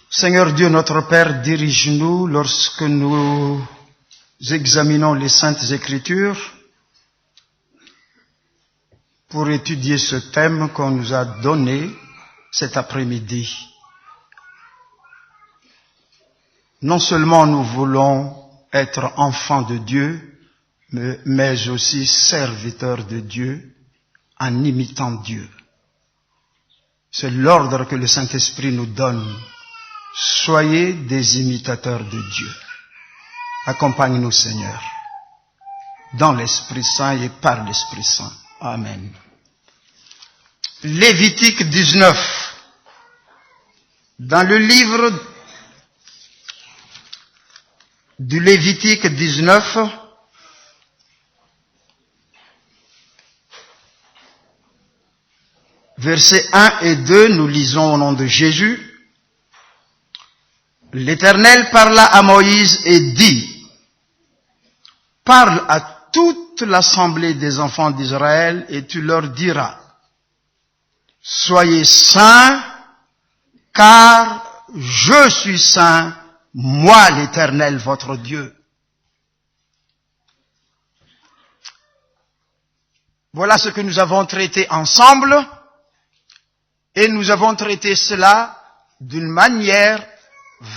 Seigneur Dieu, notre Père, dirige-nous lorsque nous examinons les Saintes Écritures pour étudier ce thème qu'on nous a donné cet après-midi. Non seulement nous voulons être enfants de Dieu, mais aussi serviteurs de Dieu en imitant Dieu. C'est l'ordre que le Saint-Esprit nous donne. Soyez des imitateurs de Dieu. Accompagne-nous, Seigneur, dans l'Esprit Saint et par l'Esprit Saint. Amen. Lévitique 19. Dans le livre du Lévitique 19, versets 1 et 2, nous lisons au nom de Jésus. L'Éternel parla à Moïse et dit, « Parle à toute l'assemblée des enfants d'Israël et tu leur diras, « Soyez saints, car je suis saint, moi l'Éternel votre Dieu. » Voilà ce que nous avons traité ensemble, et nous avons traité cela d'une manière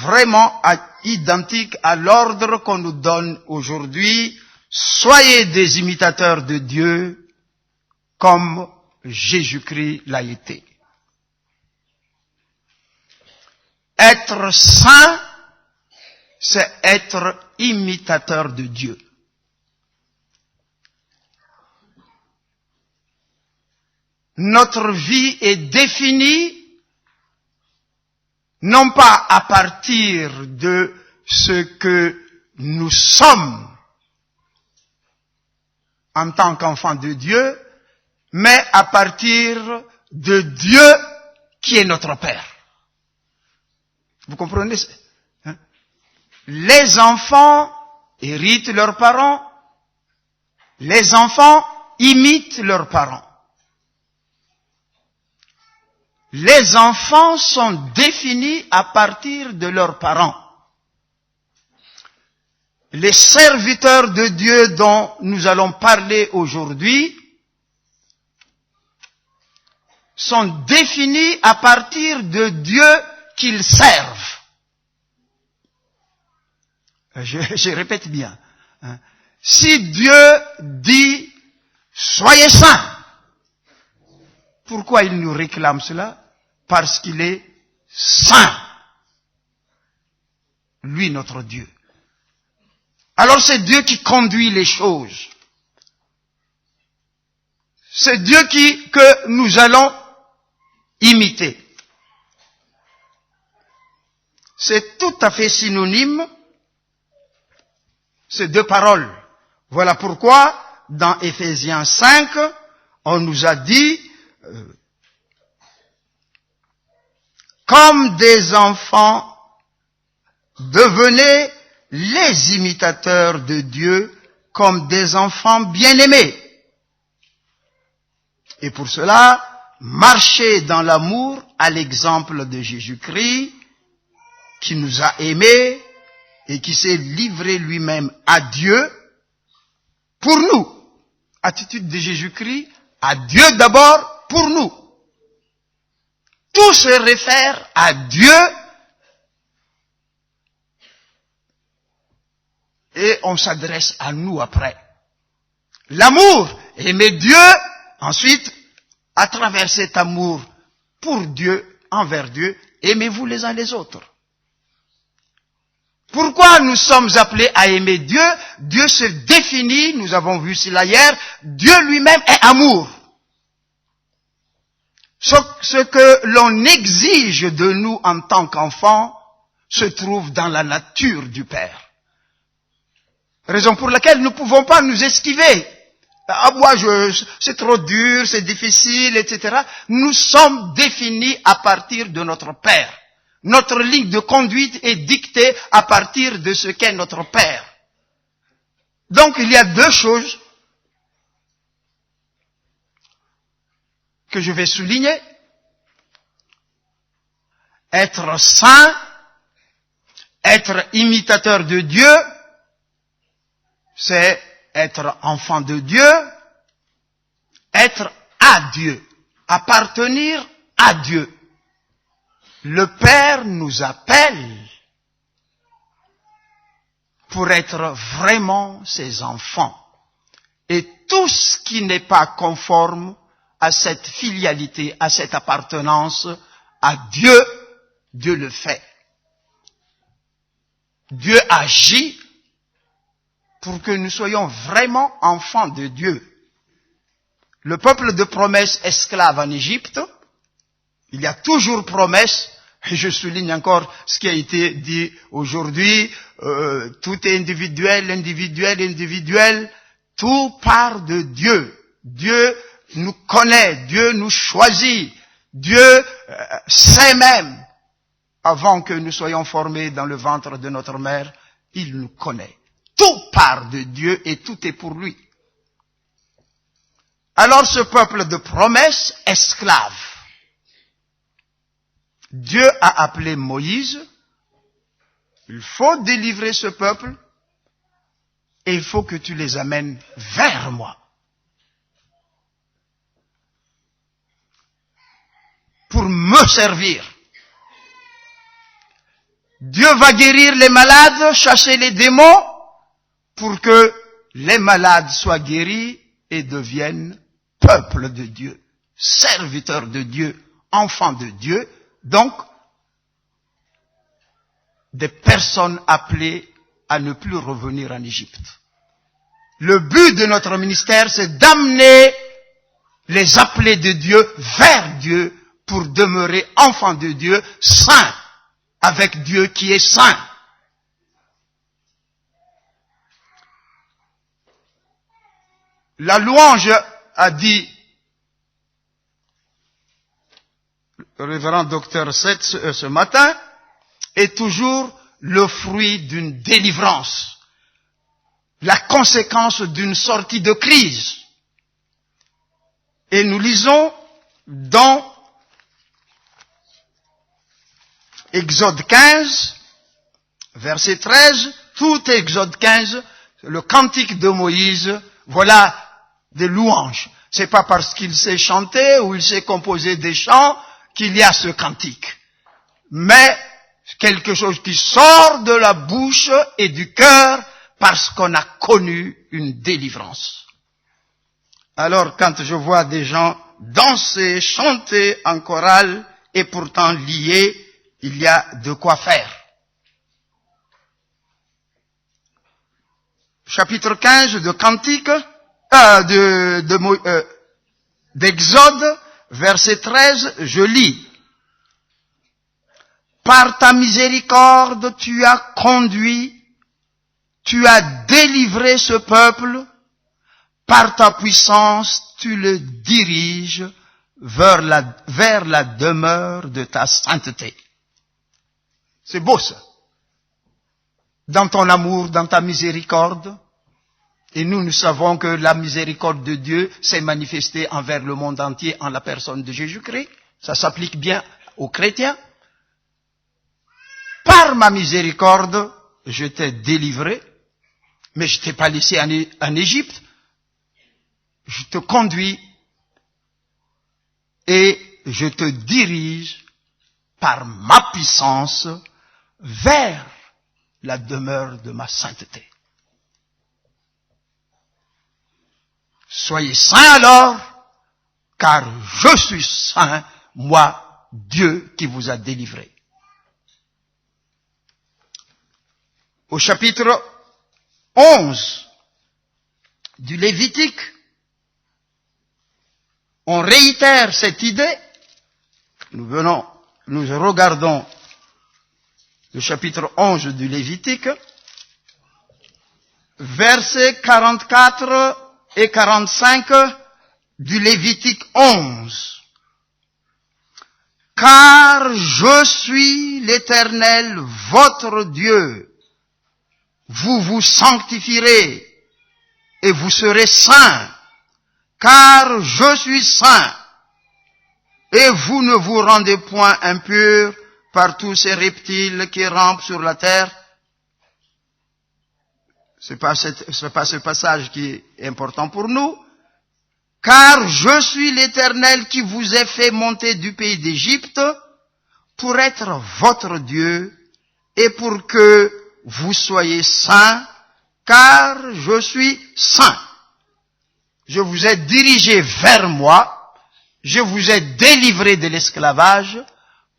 vraiment identique à l'ordre qu'on nous donne aujourd'hui. Soyez des imitateurs de Dieu comme Jésus-Christ l'a été. Être saint, c'est être imitateur de Dieu. Notre vie est définie non pas à partir de ce que nous sommes en tant qu'enfants de Dieu, mais à partir de Dieu qui est notre Père. Vous comprenez? Les enfants héritent leurs parents, les enfants imitent leurs parents. Les enfants sont définis à partir de leurs parents. Les serviteurs de Dieu dont nous allons parler aujourd'hui sont définis à partir de Dieu qu'ils servent. Je répète bien. Si Dieu dit « Soyez saints », pourquoi il nous réclame cela? Parce qu'il est saint. Lui, notre Dieu. Alors c'est Dieu qui conduit les choses. C'est Dieu que nous allons imiter. C'est tout à fait synonyme, ces deux paroles. Voilà pourquoi, dans Éphésiens 5, on nous a dit, comme des enfants, devenez les imitateurs de Dieu comme des enfants bien-aimés. Et pour cela, marchez dans l'amour à l'exemple de Jésus-Christ, qui nous a aimés et qui s'est livré lui-même à Dieu pour nous. Attitude de Jésus-Christ, à Dieu d'abord pour nous. Tout se réfère à Dieu et on s'adresse à nous après. L'amour, aimer Dieu, ensuite, à travers cet amour pour Dieu, envers Dieu, aimez-vous les uns les autres. Pourquoi nous sommes appelés à aimer Dieu? Dieu se définit, nous avons vu cela hier, Dieu lui-même est amour. Ce que l'on exige de nous en tant qu'enfants se trouve dans la nature du Père. Raison pour laquelle nous ne pouvons pas nous esquiver. Ah, moi, c'est trop dur, c'est difficile, etc. Nous sommes définis à partir de notre Père. Notre ligne de conduite est dictée à partir de ce qu'est notre Père. Donc, il y a deux choses que je vais souligner. Être saint Être imitateur de Dieu, c'est être enfant de Dieu, être à Dieu, appartenir à Dieu. Le Père nous appelle pour être vraiment ses enfants. Et tout ce qui n'est pas conforme à cette filialité, à cette appartenance à Dieu, Dieu le fait. Dieu agit pour que nous soyons vraiment enfants de Dieu. Le peuple de promesse esclave en Égypte, il y a toujours promesse, et je souligne encore ce qui a été dit aujourd'hui, tout est individuel, individuel, individuel, tout part de Dieu. Dieu nous connaît, Dieu nous choisit, Dieu sait même, avant que nous soyons formés dans le ventre de notre mère, il nous connaît. Tout part de Dieu et tout est pour lui. Alors ce peuple de promesse, esclave, Dieu a appelé Moïse, il faut délivrer ce peuple et il faut que tu les amènes vers moi. Pour me servir. Dieu va guérir les malades, chasser les démons, pour que les malades soient guéris et deviennent peuple de Dieu, serviteurs de Dieu, enfants de Dieu, donc des personnes appelées à ne plus revenir en Égypte. Le but de notre ministère, c'est d'amener les appelés de Dieu vers Dieu pour demeurer enfants de Dieu, saints, avec Dieu qui est saint. La louange a dit, le révérend docteur Seth ce matin, est toujours le fruit d'une délivrance, la conséquence d'une sortie de crise. Et nous lisons dans Exode 15, verset 13, tout Exode 15, le cantique de Moïse, voilà des louanges. C'est pas parce qu'il sait chanter ou il sait composer des chants qu'il y a ce cantique. Mais quelque chose qui sort de la bouche et du cœur parce qu'on a connu une délivrance. Alors quand je vois des gens danser, chanter en chorale et pourtant liés, il y a de quoi faire. Chapitre 15 de Cantique, d'Exode, verset 13, je lis. Par ta miséricorde, tu as conduit, tu as délivré ce peuple, par ta puissance, tu le diriges vers la demeure de ta sainteté. C'est beau ça. Dans ton amour, dans ta miséricorde. Et nous savons que la miséricorde de Dieu s'est manifestée envers le monde entier en la personne de Jésus-Christ. Ça s'applique bien aux chrétiens. Par ma miséricorde, je t'ai délivré, mais je t'ai pas laissé en Égypte. Je te conduis et je te dirige par ma puissance vers la demeure de ma sainteté. Soyez saints alors, car je suis saint, moi, Dieu qui vous a délivré. Au chapitre 11 du Lévitique, on réitère cette idée. Nous regardons le chapitre 11 du Lévitique, versets 44 et 45 du Lévitique 11. Car je suis l'Éternel, votre Dieu. Vous vous sanctifierez et vous serez saints, car je suis saint. Et vous ne vous rendez point impurs, par tous ces reptiles qui rampent sur la terre. C'est pas ce passage qui est important pour nous. Car je suis l'Éternel qui vous ai fait monter du pays d'Égypte pour être votre Dieu et pour que vous soyez saints, car je suis saint. Je vous ai dirigé vers moi, je vous ai délivré de l'esclavage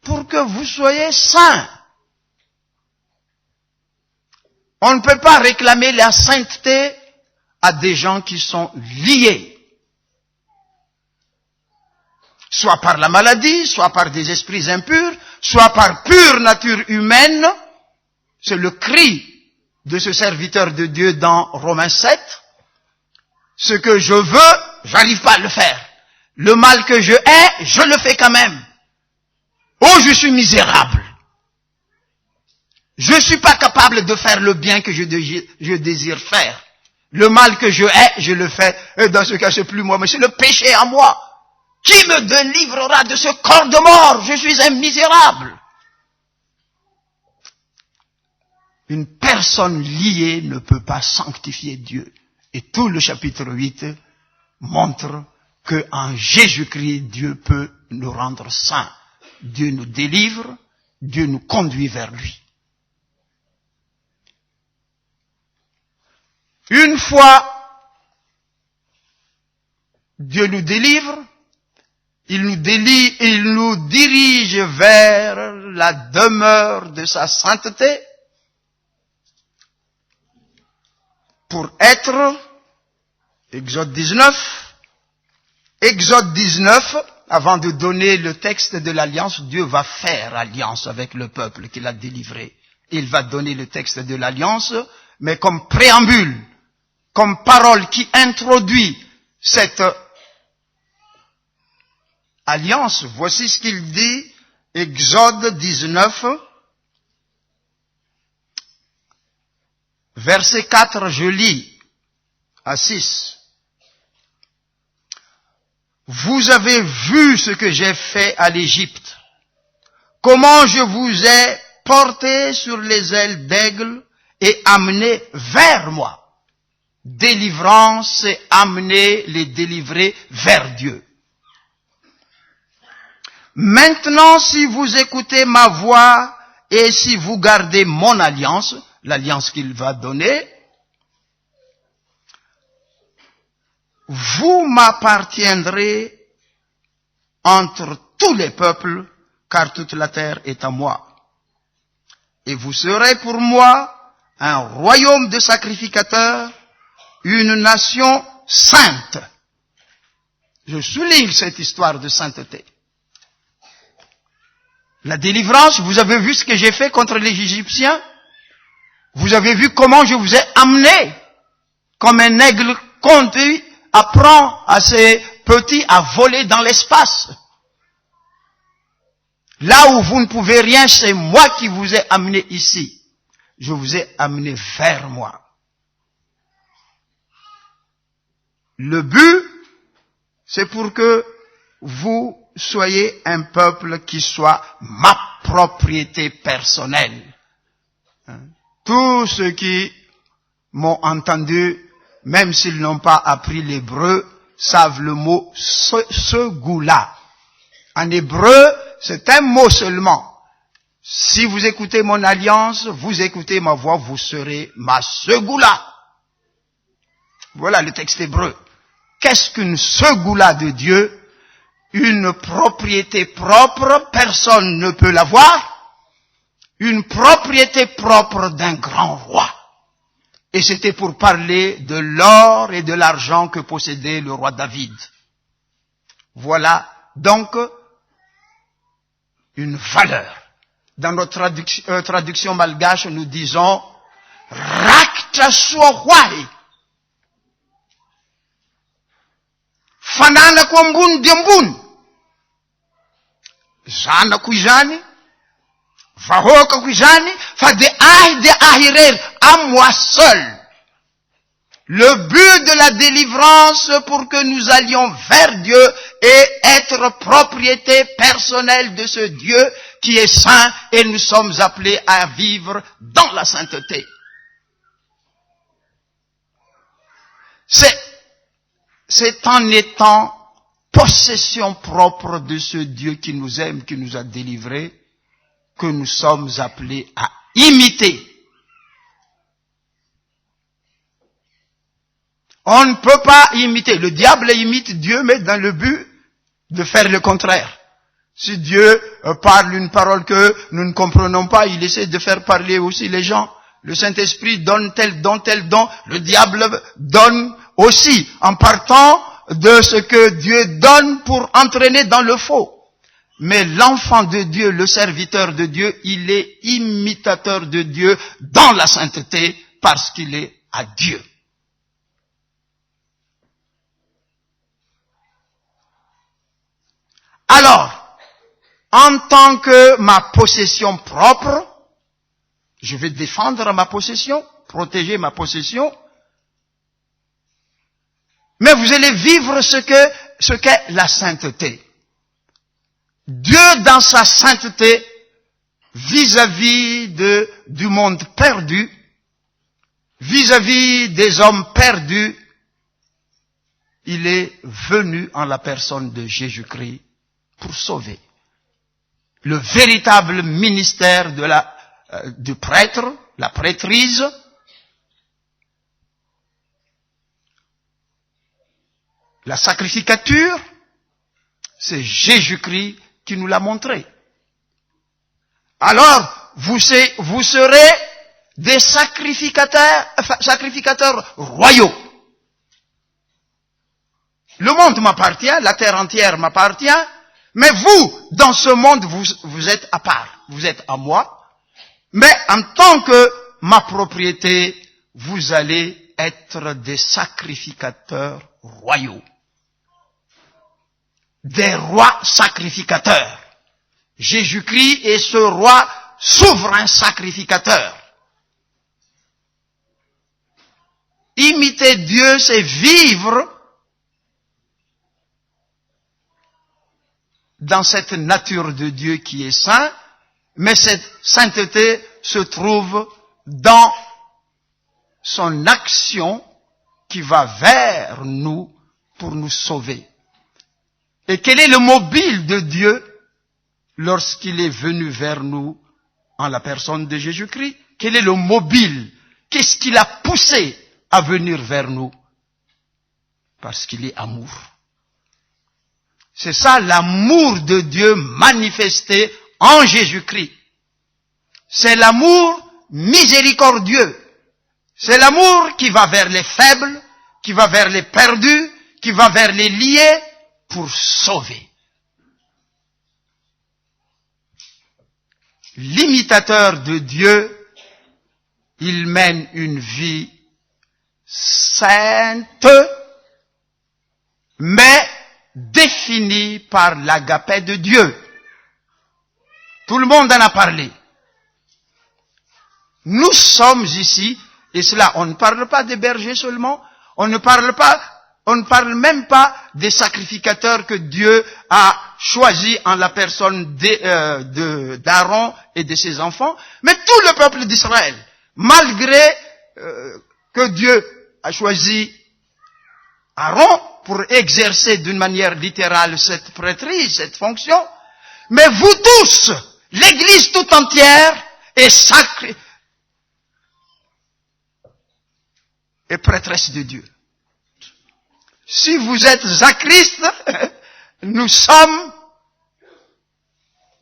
pour que vous soyez saints. On ne peut pas réclamer la sainteté à des gens qui sont liés, soit par la maladie, soit par des esprits impurs, soit par pure nature humaine. C'est le cri de ce serviteur de Dieu dans Romains 7. Ce que je veux, j'arrive pas à le faire. Le mal que je hais, je le fais quand même. Oh, je suis misérable. Je suis pas capable de faire le bien que je désire faire. Le mal que je hais, je le fais. Et dans ce cas, c'est plus moi, mais c'est le péché en moi. Qui me délivrera de ce corps de mort? Je suis un misérable. Une personne liée ne peut pas sanctifier Dieu. Et tout le chapitre 8 montre que en Jésus-Christ, Dieu peut nous rendre saints. Dieu nous délivre, Dieu nous conduit vers lui. Une fois Dieu nous délivre, il nous dirige vers la demeure de sa sainteté pour être, Exode 19, avant de donner le texte de l'alliance, Dieu va faire alliance avec le peuple qu'il a délivré. Il va donner le texte de l'alliance, mais comme préambule, comme parole qui introduit cette alliance. Voici ce qu'il dit, Exode 19, verset 4, je lis à 6. Vous avez vu ce que j'ai fait à l'Égypte, comment je vous ai porté sur les ailes d'aigle et amené vers moi. Délivrance, c'est amener les délivrés vers Dieu. Maintenant, si vous écoutez ma voix et si vous gardez mon alliance, l'alliance qu'il va donner, vous m'appartiendrez entre tous les peuples, car toute la terre est à moi. Et vous serez pour moi un royaume de sacrificateurs, une nation sainte. Je souligne cette histoire de sainteté. La délivrance, vous avez vu ce que j'ai fait contre les Égyptiens? Vous avez vu comment je vous ai amené, comme un aigle conduit, apprend à ses petits à voler dans l'espace. Là où vous ne pouvez rien, c'est moi qui vous ai amené ici. Je vous ai amené vers moi. Le but, c'est pour que vous soyez un peuple qui soit ma propriété personnelle. Tous ceux qui m'ont entendu, même s'ils n'ont pas appris l'hébreu, savent le mot segoula. En hébreu, c'est un mot seulement. Si vous écoutez mon alliance, vous écoutez ma voix, vous serez ma segoula. Voilà le texte hébreu. Qu'est-ce qu'une segoula de Dieu? Une propriété propre, personne ne peut l'avoir. Une propriété propre d'un grand roi. Et c'était pour parler de l'or et de l'argent que possédait le roi David. Voilà donc une valeur. Dans notre traduction malgache, nous disons Rakta Swahwai. Fanana ko ambony de ambony. Zanako izany, vahoakako izany, fa de ahy irery, à moi seul. Le but de la délivrance pour que nous allions vers Dieu et être propriété personnelle de ce Dieu qui est saint et nous sommes appelés à vivre dans la sainteté. C'est en étant possession propre de ce Dieu qui nous aime, qui nous a délivrés, que nous sommes appelés à imiter. On ne peut pas imiter. Le diable imite Dieu, mais dans le but de faire le contraire. Si Dieu parle une parole que nous ne comprenons pas, il essaie de faire parler aussi les gens. Le Saint-Esprit donne tel don, le diable donne aussi, en partant de ce que Dieu donne pour entraîner dans le faux. Mais l'enfant de Dieu, le serviteur de Dieu, il est imitateur de Dieu dans la sainteté parce qu'il est à Dieu. Alors, en tant que ma possession propre, je vais défendre ma possession, protéger ma possession, mais vous allez vivre ce qu'est la sainteté. Dieu, dans sa sainteté, vis-à-vis du monde perdu, vis-à-vis des hommes perdus, il est venu en la personne de Jésus-Christ pour sauver. Le véritable ministère du prêtre, la prêtrise, la sacrificature, c'est Jésus-Christ qui nous l'a montré. Alors, vous serez des sacrificateurs royaux. Le monde m'appartient, la terre entière m'appartient, mais vous, dans ce monde, vous êtes à part. Vous êtes à moi, mais en tant que ma propriété, vous allez être des sacrificateurs royaux. Des rois sacrificateurs. Jésus-Christ est ce roi souverain sacrificateur. Imiter Dieu, c'est vivre dans cette nature de Dieu qui est saint, mais cette sainteté se trouve dans son action qui va vers nous pour nous sauver. Et quel est le mobile de Dieu lorsqu'il est venu vers nous en la personne de Jésus-Christ? Quel est le mobile? Qu'est-ce qui l'a poussé à venir vers nous? Parce qu'il est amour. C'est ça l'amour de Dieu manifesté en Jésus-Christ. C'est l'amour miséricordieux. C'est l'amour qui va vers les faibles, qui va vers les perdus, qui va vers les liés pour sauver. L'imitateur de Dieu, il mène une vie sainte, mais définie par l'agapé de Dieu. Tout le monde en a parlé. Nous sommes ici, et cela, on ne parle pas des bergers seulement, on ne parle même pas des sacrificateurs que Dieu a choisis en la personne d'Aaron et de ses enfants, mais tout le peuple d'Israël, malgré que Dieu a choisi Aaron pour exercer d'une manière littérale cette prêtrise, cette fonction, mais vous tous, l'Église tout entière est sacrée et prêtresse de Dieu. Si vous êtes à Christ, nous sommes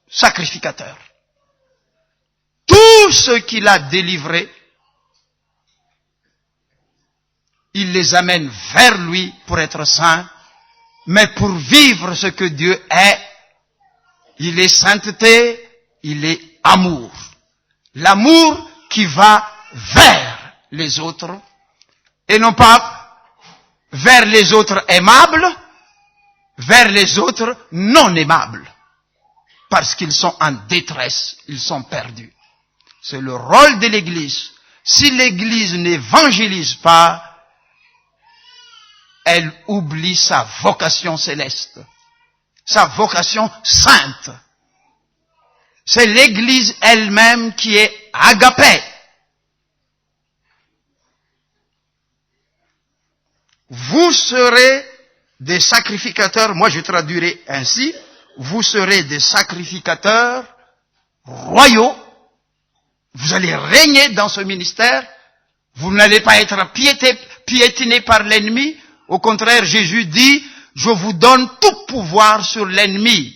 sacrificateurs. Tous ceux qu'il a délivrés, il les amène vers lui pour être saints, mais pour vivre ce que Dieu est, il est sainteté, il est amour. L'amour qui va vers les autres, et non pas vers les autres aimables, vers les autres non aimables, parce qu'ils sont en détresse, ils sont perdus. C'est le rôle de l'Église. Si l'Église n'évangélise pas, elle oublie sa vocation céleste, sa vocation sainte. C'est l'Église elle-même qui est agapée. Vous serez des sacrificateurs, moi je traduirai ainsi, vous serez des sacrificateurs royaux, vous allez régner dans ce ministère, vous n'allez pas être piétinés par l'ennemi. Au contraire, Jésus dit, je vous donne tout pouvoir sur l'ennemi,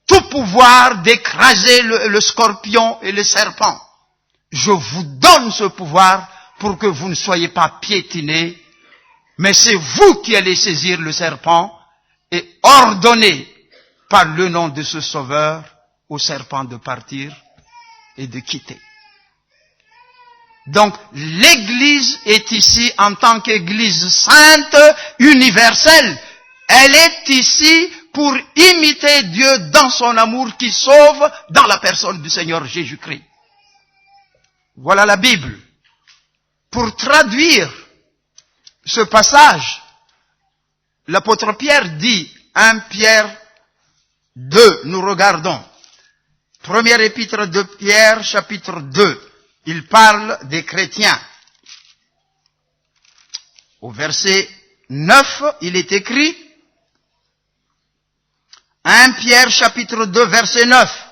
tout pouvoir d'écraser le scorpion et le serpent. Je vous donne ce pouvoir pour que vous ne soyez pas piétinés, mais c'est vous qui allez saisir le serpent et ordonner par le nom de ce Sauveur au serpent de partir et de quitter. Donc, l'Église est ici en tant qu'Église sainte, universelle. Elle est ici pour imiter Dieu dans son amour qui sauve dans la personne du Seigneur Jésus-Christ. Voilà la Bible. Pour traduire ce passage, l'apôtre Pierre dit, 1 Pierre 2, nous regardons. Première épître de Pierre, chapitre 2. Il parle des chrétiens. Au verset 9, il est écrit, 1 Pierre chapitre 2, verset 9.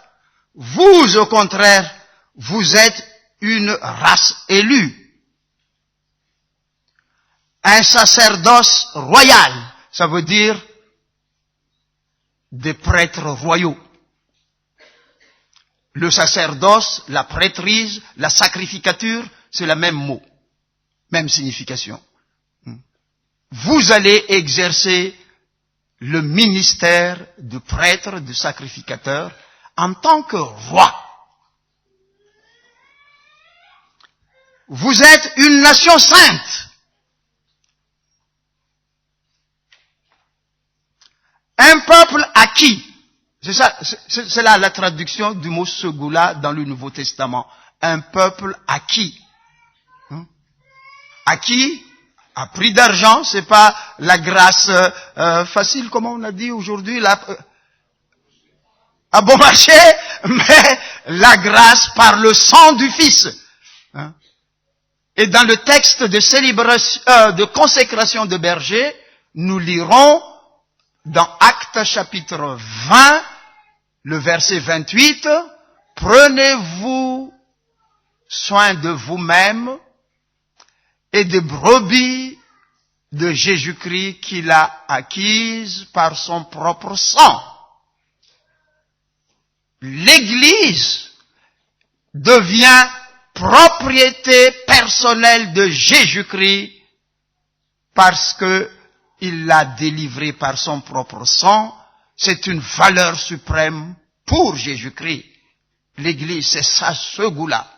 Vous, au contraire, vous êtes une race élue. Un sacerdoce royal, ça veut dire des prêtres royaux. Le sacerdoce, la prêtrise, la sacrificature, c'est le même mot, même signification. Vous allez exercer le ministère de prêtre, de sacrificateur, en tant que roi. Vous êtes une nation sainte. Un peuple acquis. C'est là la traduction du mot Segula dans le Nouveau Testament. Un peuple acquis. Acquis, à prix d'argent, c'est pas la grâce facile, comme on a dit aujourd'hui, à bon marché, mais la grâce par le sang du Fils. Et dans le texte de célébration, de consécration de berger, nous lirons dans Actes chapitre 20, le verset 28, prenez-vous soin de vous-même et des brebis de Jésus-Christ qu'il a acquises par son propre sang. L'Église devient propriété personnelle de Jésus-Christ parce que il l'a délivré par son propre sang. C'est une valeur suprême pour Jésus-Christ. L'Église, c'est ça, ce goût-là.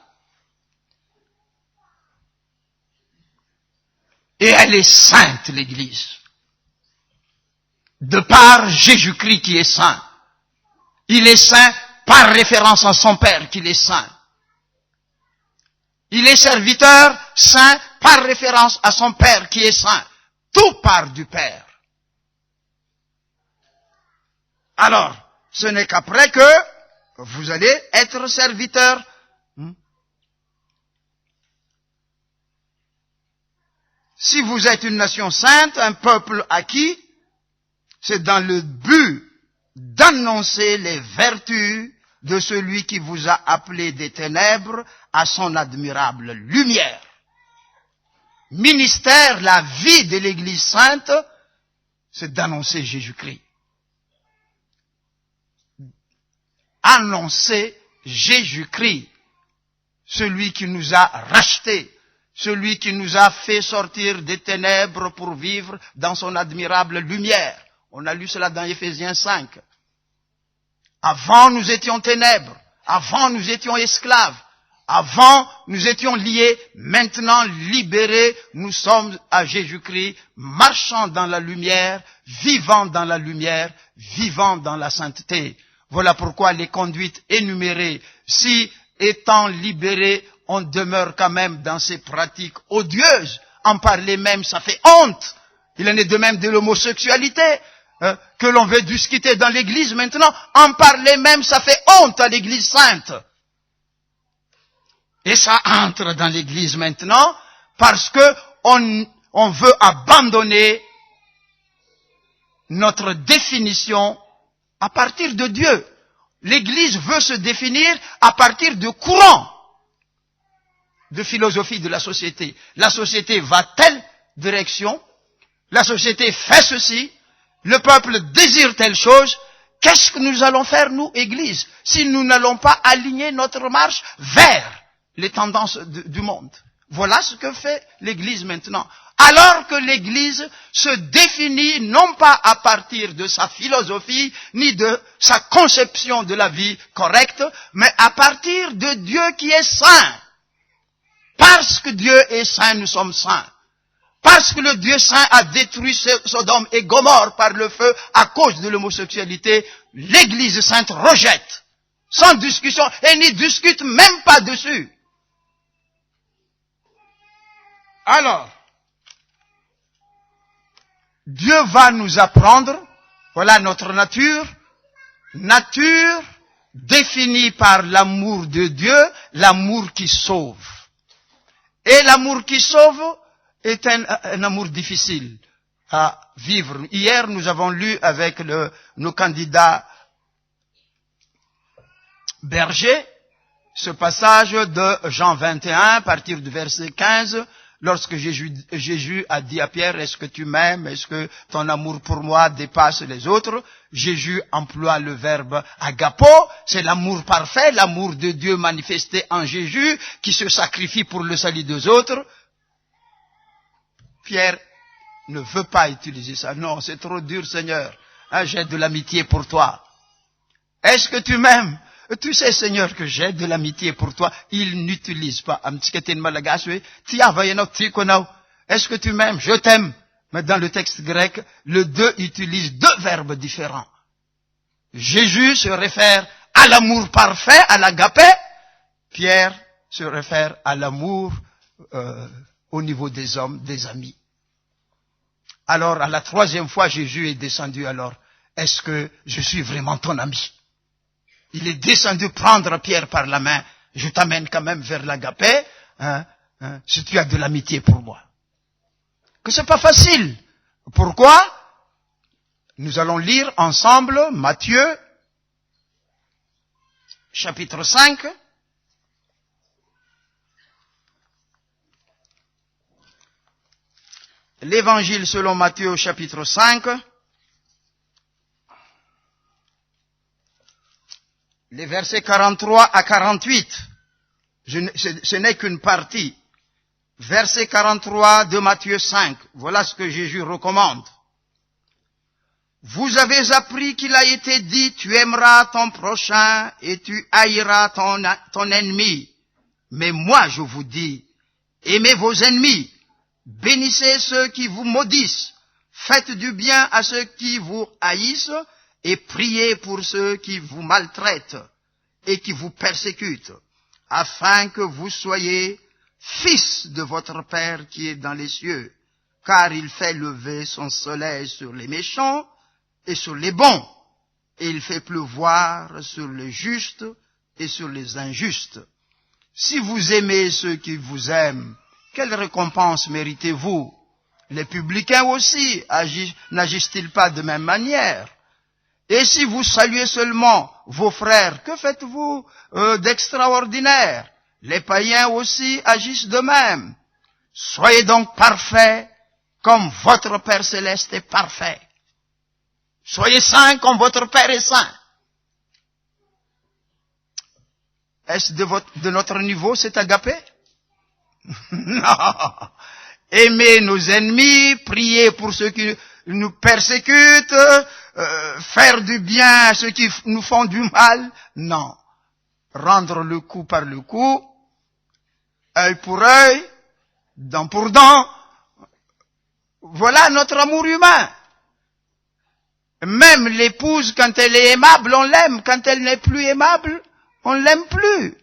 Et elle est sainte, l'Église. De par Jésus-Christ qui est saint. Il est saint par référence à son Père qu'il est saint. Il est serviteur saint par référence à son Père qui est saint. Tout part du Père. Alors, ce n'est qu'après que vous allez être serviteur. Si vous êtes une nation sainte, un peuple acquis, c'est dans le but d'annoncer les vertus de celui qui vous a appelé des ténèbres à son admirable lumière. Ministère, la vie de l'Église sainte, c'est d'annoncer Jésus-Christ. Annoncer Jésus-Christ, celui qui nous a rachetés, celui qui nous a fait sortir des ténèbres pour vivre dans son admirable lumière. On a lu cela dans Éphésiens 5. Avant, nous étions ténèbres. Avant, nous étions esclaves. Avant, nous étions liés. Maintenant, libérés, nous sommes à Jésus-Christ, marchant dans la lumière, vivant dans la lumière, vivant dans la sainteté. Voilà pourquoi les conduites énumérées, si étant libérés, on demeure quand même dans ces pratiques odieuses. En parler même, ça fait honte. Il en est de même de l'homosexualité. que l'on veut discuter dans l'église maintenant, en parler même, ça fait honte à l'église sainte. Et ça entre dans l'église maintenant, parce que on veut abandonner notre définition à partir de Dieu. L'Église veut se définir à partir de courants de philosophie de la société. La société va telle direction, la société fait ceci, le peuple désire telle chose. Qu'est-ce que nous allons faire, nous, Église, si nous n'allons pas aligner notre marche vers les tendances du monde? Voilà ce que fait l'Église maintenant. Alors que l'Église se définit non pas à partir de sa philosophie, ni de sa conception de la vie correcte, mais à partir de Dieu qui est saint. Parce que Dieu est saint, nous sommes saints. Parce que le Dieu saint a détruit Sodome et Gomorrhe par le feu à cause de l'homosexualité, l'Église sainte rejette, sans discussion, et n'y discute même pas dessus. Alors, Dieu va nous apprendre, voilà notre nature définie par l'amour de Dieu, l'amour qui sauve. Et l'amour qui sauve est un amour difficile à vivre. Hier, nous avons lu avec nos candidats bergers ce passage de Jean 21, à partir du verset 15, lorsque Jésus a dit à Pierre, est-ce que tu m'aimes? Est-ce que ton amour pour moi dépasse les autres? Jésus emploie le verbe agapo, c'est l'amour parfait, l'amour de Dieu manifesté en Jésus, qui se sacrifie pour le salut des autres. Pierre ne veut pas utiliser ça. Non, c'est trop dur, Seigneur. J'ai de l'amitié pour toi. Est-ce que tu m'aimes? Tu sais, Seigneur, que j'ai de l'amitié pour toi. Il n'utilise pas. Est-ce que tu m'aimes? Je t'aime. Mais dans le texte grec, le deux utilise deux verbes différents. Jésus se réfère à l'amour parfait, à l'agapé. Pierre se réfère à l'amour au niveau des hommes, des amis. Alors, à la troisième fois, Jésus est descendu alors. Est-ce que je suis vraiment ton ami? Il est descendu prendre Pierre par la main. Je t'amène quand même vers l'agapé, si tu as de l'amitié pour moi. Que c'est pas facile. Pourquoi? Nous allons lire ensemble Matthieu, chapitre 5. L'évangile selon Matthieu, chapitre 5. Les versets 43 à 48, ce n'est qu'une partie. Verset 43 de Matthieu 5, voilà ce que Jésus recommande. Vous avez appris qu'il a été dit, tu aimeras ton prochain et tu haïras ton ennemi. Mais moi je vous dis, aimez vos ennemis, bénissez ceux qui vous maudissent, faites du bien à ceux qui vous haïssent, et priez pour ceux qui vous maltraitent et qui vous persécutent, afin que vous soyez fils de votre Père qui est dans les cieux, car il fait lever son soleil sur les méchants et sur les bons, et il fait pleuvoir sur les justes et sur les injustes. Si vous aimez ceux qui vous aiment, quelle récompense méritez-vous? Les publicains aussi n'agissent-ils pas de même manière? Et si vous saluez seulement vos frères, que faites-vous d'extraordinaire? Les païens aussi agissent de même. Soyez donc parfaits comme votre Père céleste est parfait. Soyez saints comme votre Père est saint. Est-ce de notre niveau cet agapé? Non. Aimer nos ennemis, prier pour ceux qui nous persécutent, faire du bien à ceux qui nous font du mal. Non. Rendre le coup par le coup, œil pour œil, dent pour dent. Voilà notre amour humain. Même l'épouse, quand elle est aimable, on l'aime. Quand elle n'est plus aimable, on l'aime plus.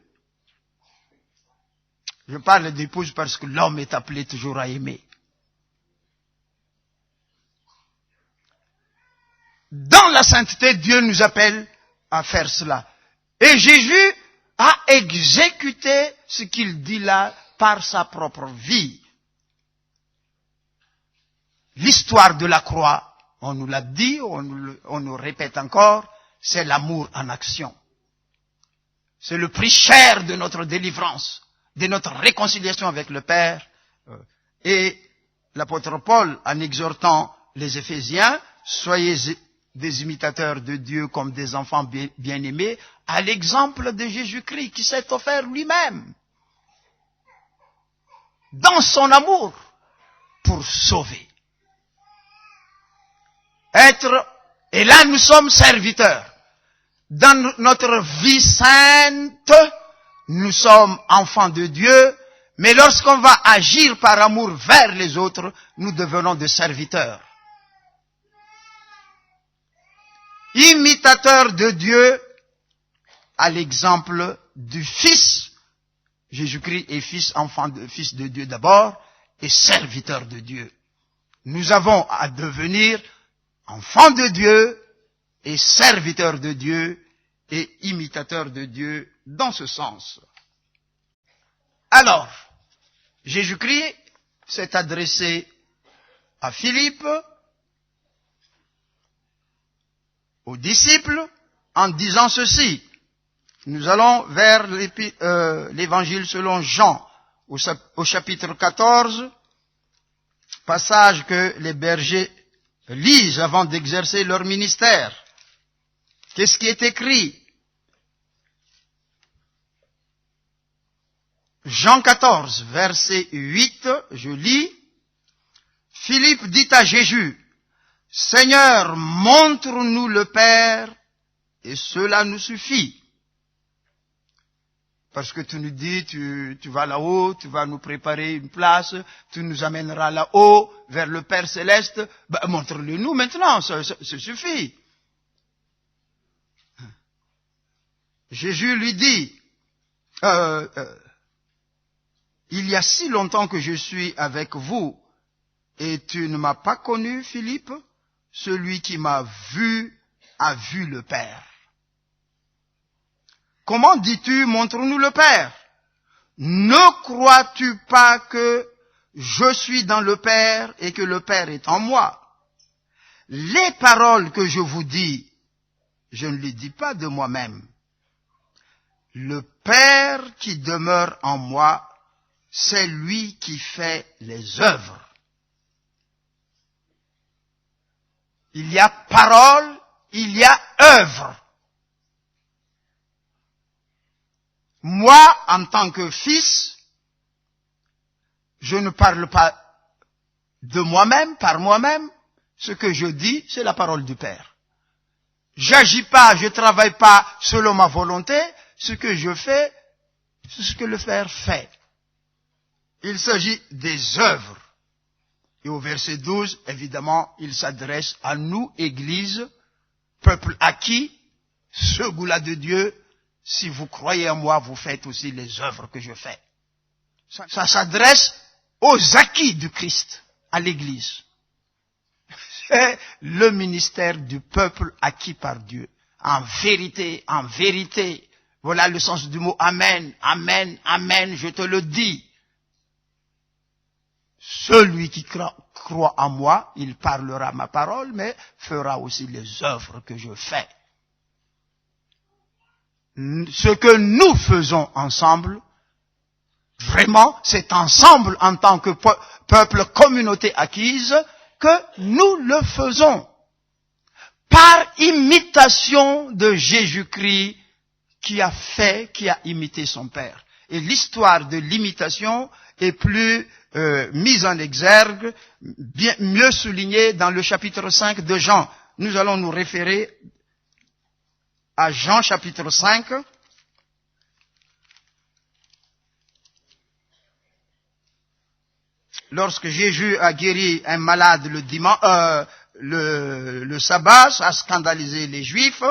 Je parle d'épouse parce que l'homme est appelé toujours à aimer. la sainteté, Dieu nous appelle à faire cela. Et Jésus a exécuté ce qu'il dit là par sa propre vie. L'histoire de la croix, on nous l'a dit, on nous répète encore, c'est l'amour en action. C'est le prix cher de notre délivrance, de notre réconciliation avec le Père. Et l'apôtre Paul, en exhortant les Éphésiens, soyez des imitateurs de Dieu comme des enfants bien-aimés, à l'exemple de Jésus-Christ qui s'est offert lui-même dans son amour pour sauver. Et là nous sommes serviteurs. Dans notre vie sainte, nous sommes enfants de Dieu, mais lorsqu'on va agir par amour vers les autres, nous devenons des serviteurs. Imitateurs de Dieu, à l'exemple du Fils. Jésus-Christ est fils de Dieu d'abord, et serviteur de Dieu. Nous avons à devenir enfants de Dieu, et serviteurs de Dieu, et imitateurs de Dieu dans ce sens. Alors, Jésus-Christ s'est adressé à Philippe, aux disciples, en disant ceci. Nous allons vers l'évangile selon Jean, au chapitre 14, passage que les bergers lisent avant d'exercer leur ministère. Qu'est-ce qui est écrit? Jean 14, verset 8, je lis. Philippe dit à Jésus, « Seigneur, montre-nous le Père, et cela nous suffit. » Parce que tu nous dis, tu vas là-haut, tu vas nous préparer une place, tu nous amèneras là-haut, vers le Père Céleste. Montre-le nous maintenant, ça suffit. Jésus lui dit, il y a si longtemps que je suis avec vous, et tu ne m'as pas connu, Philippe? Celui qui m'a vu a vu le Père. Comment dis-tu, montre-nous le Père? Ne crois-tu pas que je suis dans le Père et que le Père est en moi? Les paroles que je vous dis, je ne les dis pas de moi-même. Le Père qui demeure en moi, c'est lui qui fait les œuvres. Il y a parole, il y a œuvre. Moi, en tant que fils, je ne parle pas de moi-même, par moi-même. Ce que je dis, c'est la parole du Père. J'agis pas, je travaille pas selon ma volonté. Ce que je fais, c'est ce que le Père fait. Il s'agit des œuvres. Et au verset 12, évidemment, il s'adresse à nous, Église, peuple acquis, ce goût-là de Dieu. Si vous croyez en moi, vous faites aussi les œuvres que je fais. Ça s'adresse aux acquis du Christ, à l'Église. C'est le ministère du peuple acquis par Dieu. En vérité, voilà le sens du mot amen, amen, amen, je te le dis. Celui qui croit en moi, il parlera ma parole, mais fera aussi les œuvres que je fais. Ce que nous faisons ensemble, vraiment, c'est ensemble en tant que peuple, communauté acquise, que nous le faisons. Par imitation de Jésus-Christ qui a imité son Père. Et l'histoire de l'imitation est plus mise en exergue, mieux soulignée dans le chapitre 5 de Jean. Nous allons nous référer à Jean chapitre 5. Lorsque Jésus a guéri un malade le sabbat, ça a scandalisé les Juifs.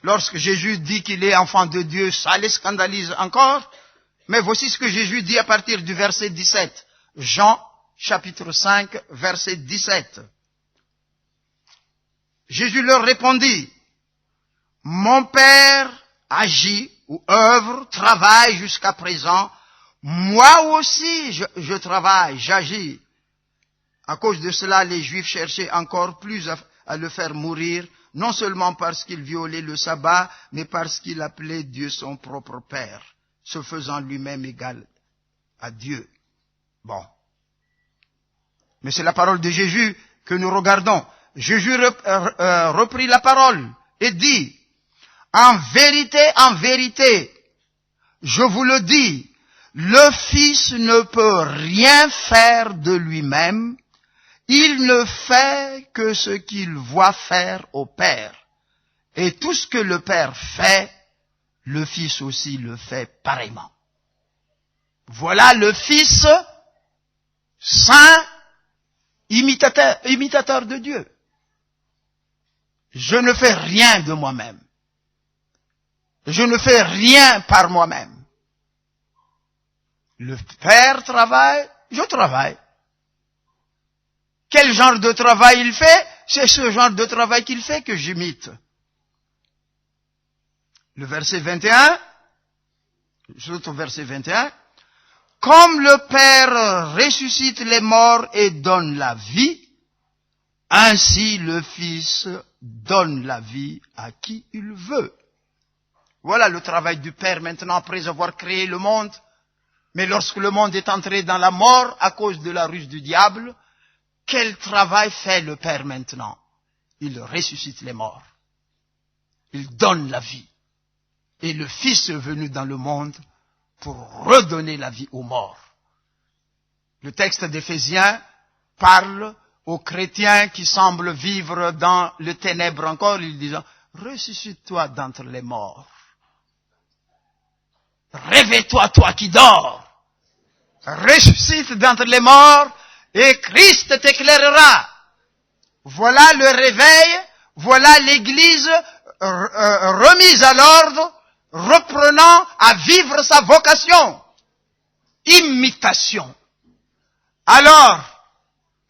Lorsque Jésus dit qu'il est enfant de Dieu, ça les scandalise encore. Mais voici ce que Jésus dit à partir du verset 17. Jean chapitre 5, verset 17. Jésus leur répondit, mon Père agit ou œuvre, travaille jusqu'à présent. Moi aussi, je travaille, j'agis. À cause de cela, les Juifs cherchaient encore plus à le faire mourir, non seulement parce qu'il violait le sabbat, mais parce qu'il appelait Dieu son propre Père, se faisant lui-même égal à Dieu. Bon. Mais c'est la parole de Jésus que nous regardons. Jésus reprit la parole et dit, en vérité, je vous le dis, le Fils ne peut rien faire de lui-même, il ne fait que ce qu'il voit faire au Père. Et tout ce que le Père fait, le Fils aussi le fait pareillement. Voilà le Fils saint, imitateur de Dieu. Je ne fais rien de moi-même. Je ne fais rien par moi-même. Le Père travaille, je travaille. Quel genre de travail il fait? C'est ce genre de travail qu'il fait que j'imite. Le verset 21, surtout verset 21, comme le Père ressuscite les morts et donne la vie, ainsi le Fils donne la vie à qui il veut. Voilà le travail du Père maintenant après avoir créé le monde. Mais lorsque le monde est entré dans la mort à cause de la ruse du diable, quel travail fait le Père maintenant? Il ressuscite les morts. Il donne la vie. Et le Fils est venu dans le monde pour redonner la vie aux morts. Le texte d'Éphésiens parle aux chrétiens qui semblent vivre dans le ténèbre encore, ils disent, ressuscite-toi d'entre les morts. Réveille-toi, toi qui dors. Ressuscite d'entre les morts et Christ t'éclairera. Voilà le réveil, voilà l'Église remise à l'ordre, reprenant à vivre sa vocation. Imitation. Alors,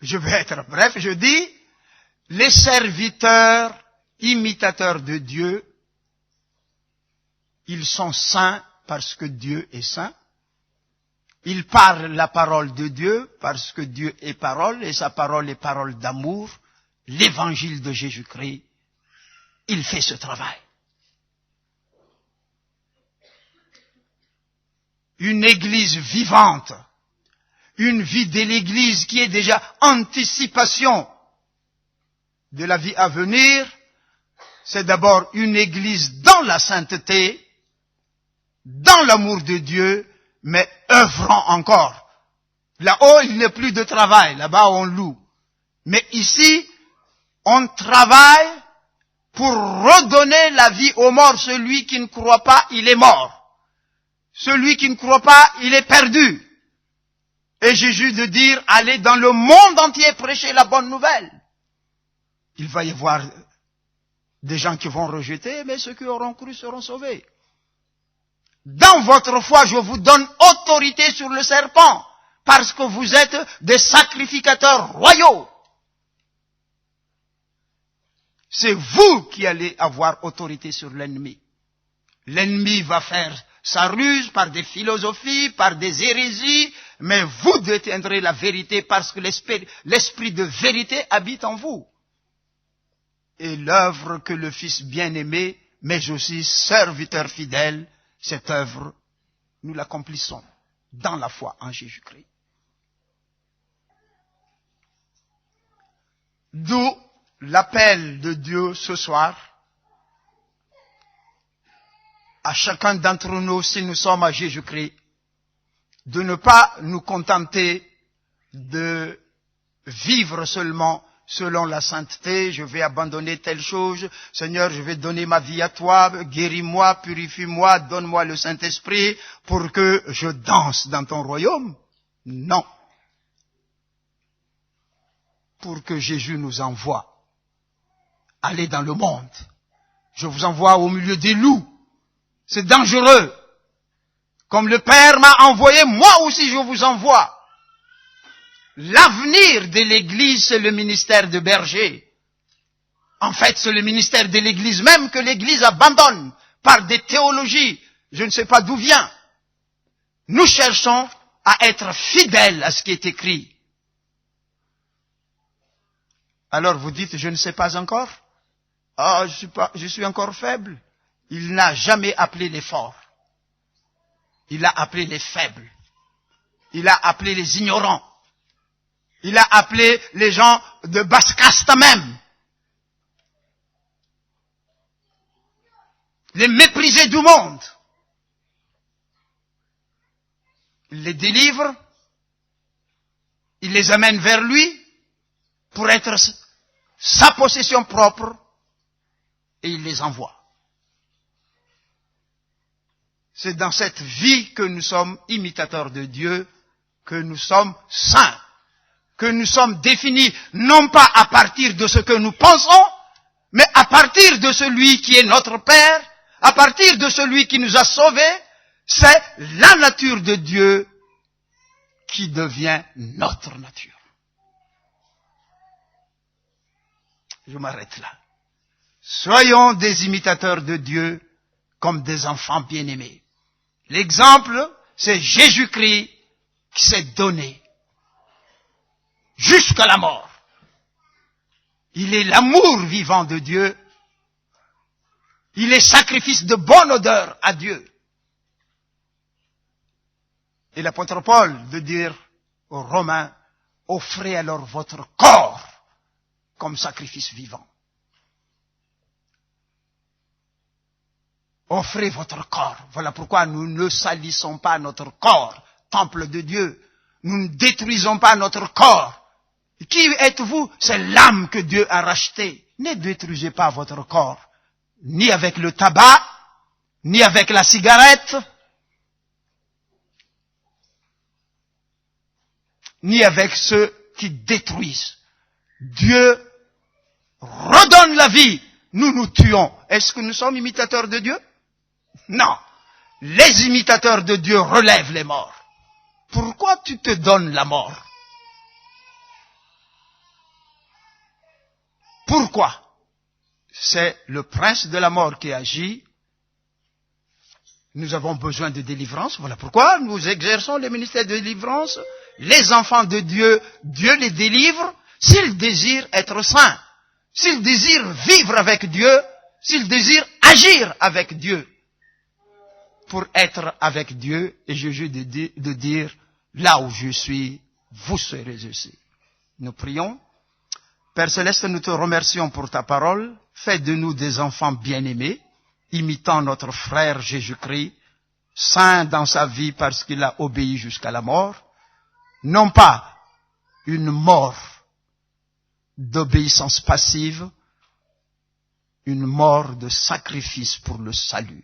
je vais être bref, je dis, les serviteurs, imitateurs de Dieu, ils sont saints parce que Dieu est saint. Ils parlent la parole de Dieu parce que Dieu est parole et sa parole est parole d'amour. L'évangile de Jésus-Christ, il fait ce travail. Une église vivante, une vie de l'église qui est déjà anticipation de la vie à venir, c'est d'abord une église dans la sainteté, dans l'amour de Dieu, mais œuvrant encore. Là-haut, il n'y a plus de travail, là-bas on loue. Mais ici, on travaille pour redonner la vie aux morts. Celui qui ne croit pas, il est mort. Celui qui ne croit pas, il est perdu. Et Jésus de dire, allez dans le monde entier prêcher la bonne nouvelle. Il va y avoir des gens qui vont rejeter, mais ceux qui auront cru seront sauvés. Dans votre foi, je vous donne autorité sur le serpent, parce que vous êtes des sacrificateurs royaux. C'est vous qui allez avoir autorité sur l'ennemi. L'ennemi va faire sa ruse par des philosophies, par des hérésies, mais vous détiendrez la vérité parce que l'esprit de vérité habite en vous. Et l'œuvre que le Fils bien-aimé, mais aussi serviteur fidèle, cette œuvre, nous l'accomplissons dans la foi en Jésus-Christ. D'où l'appel de Dieu ce soir à chacun d'entre nous, si nous sommes à Jésus-Christ, de ne pas nous contenter de vivre seulement selon la sainteté. Je vais abandonner telle chose. Seigneur, je vais donner ma vie à toi. Guéris-moi, purifie-moi, donne-moi le Saint-Esprit pour que je danse dans ton royaume. Non. Pour que Jésus nous envoie. Allez dans le monde. Je vous envoie au milieu des loups. C'est dangereux. Comme le Père m'a envoyé, moi aussi je vous envoie. L'avenir de l'Église, c'est le ministère de berger. En fait, c'est le ministère de l'Église même que l'Église abandonne par des théologies. Je ne sais pas d'où vient. Nous cherchons à être fidèles à ce qui est écrit. Alors vous dites, je ne sais pas encore. Ah, je suis encore faible. Il n'a jamais appelé les forts. Il a appelé les faibles. Il a appelé les ignorants. Il a appelé les gens de basse caste même. Les méprisés du monde. Il les délivre. Il les amène vers lui pour être sa possession propre et il les envoie. C'est dans cette vie que nous sommes imitateurs de Dieu, que nous sommes saints, que nous sommes définis non pas à partir de ce que nous pensons, mais à partir de celui qui est notre Père, à partir de celui qui nous a sauvés. C'est la nature de Dieu qui devient notre nature. Je m'arrête là. Soyons des imitateurs de Dieu comme des enfants bien-aimés. L'exemple, c'est Jésus-Christ qui s'est donné jusqu'à la mort. Il est l'amour vivant de Dieu. Il est sacrifice de bonne odeur à Dieu. Et l'apôtre Paul de dire aux Romains, offrez alors votre corps comme sacrifice vivant. Offrez votre corps. Voilà pourquoi nous ne salissons pas notre corps, temple de Dieu. Nous ne détruisons pas notre corps. Qui êtes-vous? C'est l'âme que Dieu a rachetée. Ne détruisez pas votre corps, ni avec le tabac, ni avec la cigarette, ni avec ceux qui détruisent. Dieu redonne la vie, nous nous tuons. Est-ce que nous sommes imitateurs de Dieu? Non. Les imitateurs de Dieu relèvent les morts. Pourquoi tu te donnes la mort? Pourquoi? C'est le prince de la mort qui agit. Nous avons besoin de délivrance. Voilà pourquoi nous exerçons le ministère de délivrance. Les enfants de Dieu, Dieu les délivre s'ils désirent être saints, s'ils désirent vivre avec Dieu, s'ils désirent agir avec Dieu. Pour être avec Dieu, et Jésus de dire, là où je suis, vous serez aussi. Nous prions. Père Céleste, nous te remercions pour ta parole. Fais de nous des enfants bien-aimés, imitant notre frère Jésus-Christ, saint dans sa vie parce qu'il a obéi jusqu'à la mort. Non pas une mort d'obéissance passive, une mort de sacrifice pour le salut.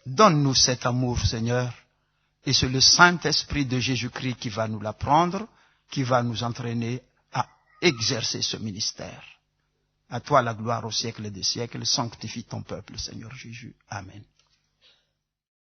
Donne-nous cet amour, Seigneur, et c'est le Saint-Esprit de Jésus-Christ qui va nous l'apprendre, qui va nous entraîner à exercer ce ministère. À toi la gloire au siècle des siècles, sanctifie ton peuple, Seigneur Jésus. Amen.